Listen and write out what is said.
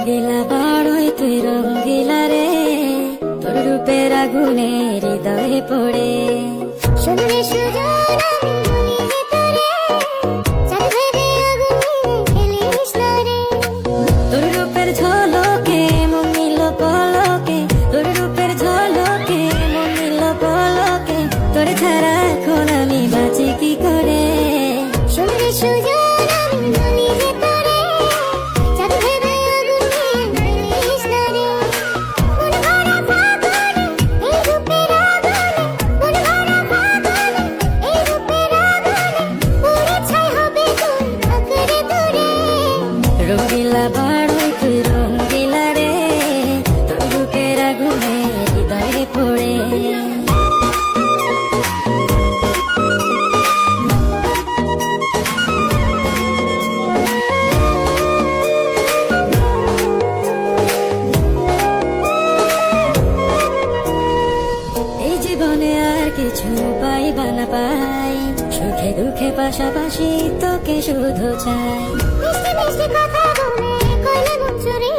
রঙ্গিলা বড়ই তুই রঙ্গিলা রে, তোর রূপের আগুনে হৃদয়ে পড়ে। শুনলে সুজন আমি বলি যে তোরে, চাঁদ ভেবে আগুনে খেলিস না রে। তোর রূপের ঝলকে মন নিল পলকে, তোর রূপের ঝলকে মন নিল পলকে, তোর ছাড়া এখন আমি বাঁচি কি করে। শুনলে সুজন আমি বলি যে তোরে, চাঁদ ভেবে আগুনে খেলিস না রে। মন ভরা ফাগুনে এই রূপের আগুনে, মন ভরা ফাগুনে এই রূপের আগুনে, পুড়ে ছাই হবে তোর আঁকড়ে ধরে। রঙ্গিলা বড়ই তুই রঙ্গিলা রে, তোর রূপের আগুনে হৃদয়ে পড়ে। এই জীবনে আর কিছু পাইবা না পাই, সুখে দুঃখে পাশাপাশি তোকে শুধু চাই। মিষ্টি মিষ্টি কথা বলে কইলে মন চুরি